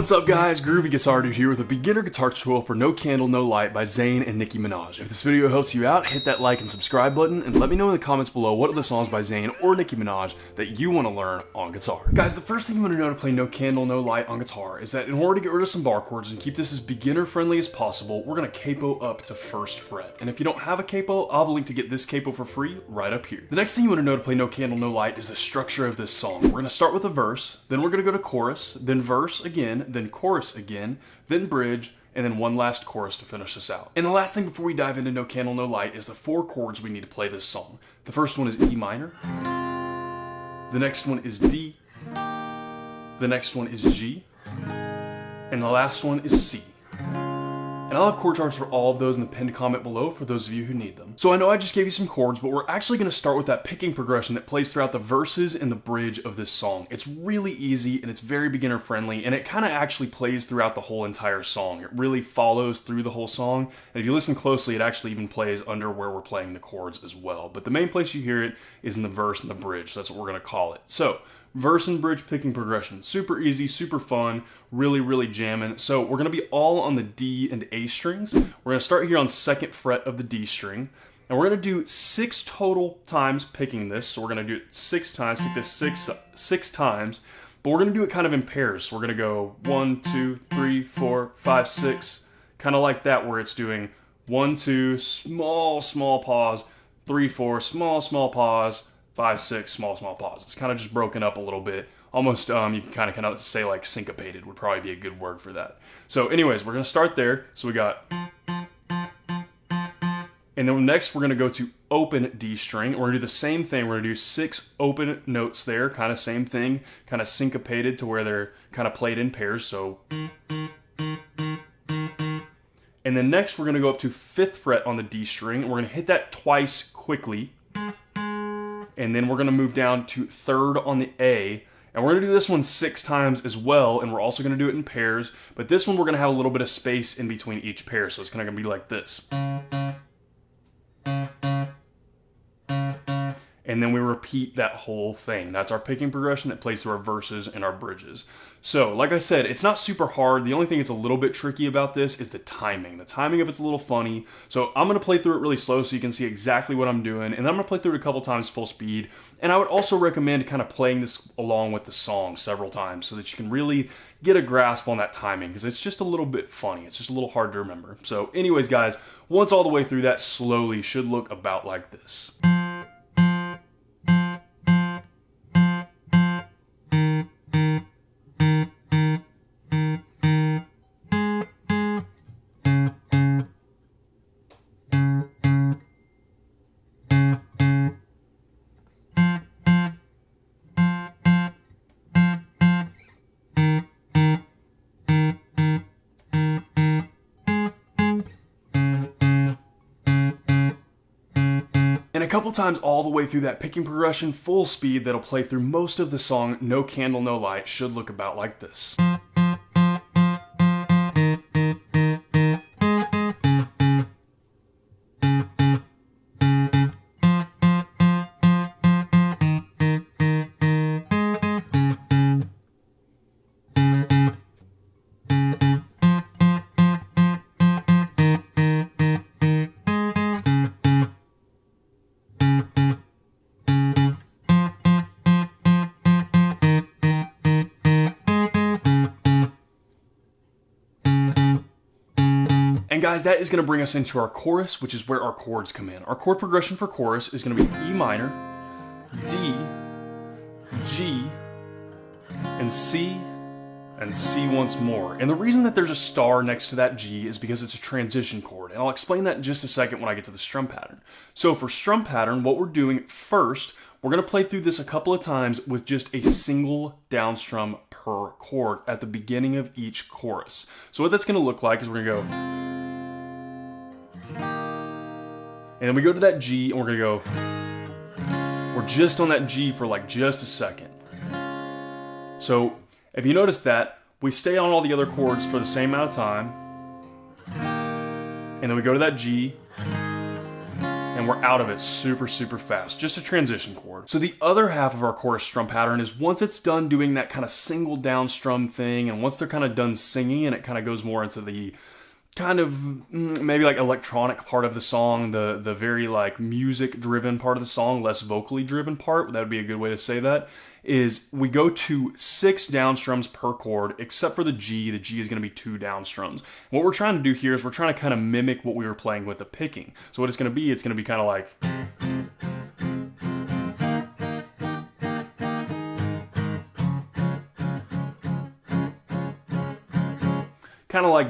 What's up guys, Groovy Guitar Dude here with a beginner guitar tutorial for No Candle, No Light by ZAYN and Nicki Minaj. If this video helps you out, hit that like and subscribe button and let me know in the comments below what other songs by ZAYN or Nicki Minaj that you want to learn on guitar. Guys, the first thing you want to know to play No Candle, No Light on guitar is that in order to get rid of some bar chords and keep this as beginner friendly as possible, we're going to capo up to 1st fret. And if you don't have a capo, I'll have a link to get this capo for free right up here. The next thing you want to know to play No Candle, No Light is the structure of this song. We're going to start with a verse, then we're going to go to chorus, then verse again, then chorus again, then bridge, and then one last chorus to finish this out. And the last thing before we dive into No Candle, No Light is the 4 chords we need to play this song. The first one is E minor, the next one is D, the next one is G, and the last one is C. And I'll have chord charts for all of those in the pinned comment below for those of you who need them. So I know I just gave you some chords, but we're actually going to start with that picking progression that plays throughout the verses and the bridge of this song. It's really easy and it's very beginner friendly, and it kind of actually plays throughout the whole entire song. It really follows through the whole song, and if you listen closely, it actually even plays under where we're playing the chords as well. But the main place you hear it is in the verse and the bridge. So that's what we're going to call it. So verse and bridge picking progression. Super easy, super fun, really jamming. So we're going to be all on the D and A strings. We're going to start here on 2nd fret of the D string. And we're going to do 6 total times picking this. So we're going to do it 6 times, pick this six times. But we're going to do it kind of in pairs. So we're going to go 1, 2, 3, 4, 5, 6. Kind of like that, where it's doing 1, 2, small pause, 3, 4, small pause, 5, 6, small pause. It's kind of just broken up a little bit. Almost, you can kind of say like syncopated would probably be a good word for that. So anyways, we're going to start there. So we got, and then next we're going to go to open D string. We're going to do the same thing. We're going to do 6 open notes there, kind of same thing, kind of syncopated to where they're kind of played in pairs. So, and then next we're going to go up to 5th fret on the D string. We're going to hit that twice quickly. And then we're going to move down to 3rd on the A. And we're going to do this one 6 times as well. And we're also going to do it in pairs. But this one we're going to have a little bit of space in between each pair. So it's kind of going to be like this. And then we repeat that whole thing. That's our picking progression that plays through our verses and our bridges. So, like I said, it's not super hard. The only thing that's a little bit tricky about this is the timing. The timing of it's a little funny. So I'm going to play through it really slow so you can see exactly what I'm doing. And then I'm going to play through it a couple times full speed. And I would also recommend kind of playing this along with the song several times so that you can really get a grasp on that timing, because it's just a little bit funny. It's just a little hard to remember. So anyways, guys, once all the way through that slowly should look about like this. And a couple times all the way through that picking progression, full speed, that'll play through most of the song. No Candle, No Light should look about like this. And guys, that is going to bring us into our chorus, which is where our chords come in. Our chord progression for chorus is going to be E minor, D, G, and C once more. And the reason that there's a star next to that G is because it's a transition chord. And I'll explain that in just a second when I get to the strum pattern. So for strum pattern, what we're doing first, we're going to play through this a couple of times with just a single down strum per chord at the beginning of each chorus. So what that's going to look like is we're going to go, and then we go to that G, and we're going to go, we're just on that G for like just a second. So if you notice that, we stay on all the other chords for the same amount of time, and then we go to that G, and and we're out of it super, super fast. Just a transition chord. So the other half of our chorus strum pattern is once it's done doing that kind of single down strum thing, and once they're kind of done singing and it kind of goes more into the kind of maybe like electronic part of the song, the very like music driven part of the song, less vocally driven part, that would be a good way to say that, is we go to 6 down strums per chord, except for the G. The G is going to be 2 down strums. What we're trying to do here is we're trying to kind of mimic what we were playing with the picking. So what it's going to be kind of like,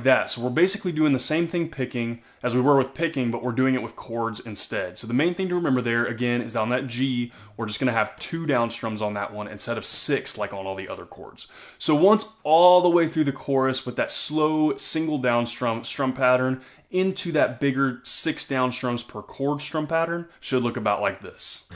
that. So we're basically doing the same thing picking as we were with picking, but we're doing it with chords instead. So the main thing to remember there, again, is on that G, we're just going to have 2 down strums on that one instead of 6 like on all the other chords. So once all the way through the chorus with that slow single down strum pattern into that bigger 6 down strums per chord strum pattern, should look about like this.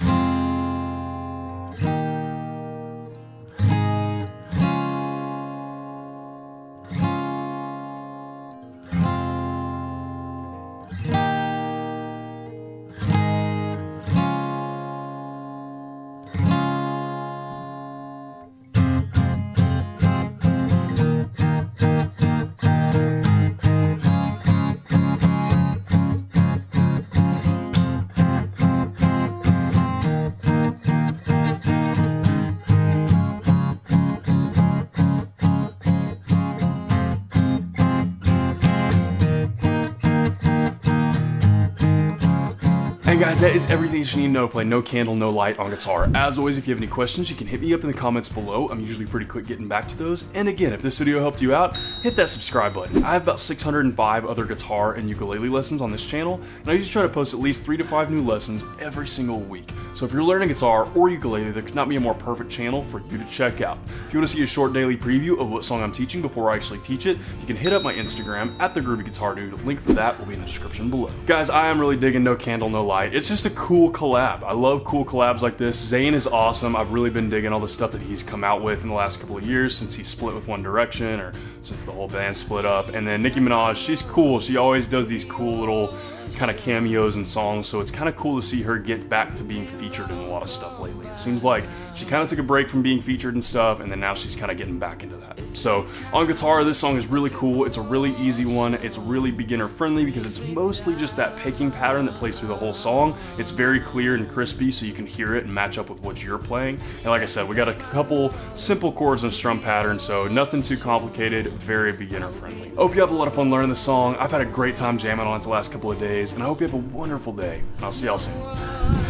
And guys, that is everything you need to know to play No Candle, No Light on guitar. As always, if you have any questions, you can hit me up in the comments below. I'm usually pretty quick getting back to those. And again, if this video helped you out, hit that subscribe button. I have about 605 other guitar and ukulele lessons on this channel, and I usually try to post at least 3 to 5 new lessons every single week. So if you're learning guitar or ukulele, there could not be a more perfect channel for you to check out. If you want to see a short daily preview of what song I'm teaching before I actually teach it, you can hit up my Instagram at @thegroovyguitardude. Link for that will be in the description below. Guys, I am really digging No Candle, No Light. It's just a cool collab. I love cool collabs like this. ZAYN is awesome. I've really been digging all the stuff that he's come out with in the last couple of years since he split with One Direction, or since the whole band split up. And then Nicki Minaj, she's cool. She always does these cool little kind of cameos and songs, so it's kind of cool to see her get back to being featured in a lot of stuff lately. It seems like she kind of took a break from being featured and stuff, and then now she's kind of getting back into that. So on guitar, this song is really cool. It's a really easy one. It's really beginner friendly because it's mostly just that picking pattern that plays through the whole song. It's very clear and crispy, so you can hear it and match up with what you're playing. And like I said, we got a couple simple chords and strum patterns, so nothing too complicated, very beginner friendly. I hope you have a lot of fun learning this song. I've had a great time jamming on it the last couple of days, and I hope you have a wonderful day. I'll see y'all soon.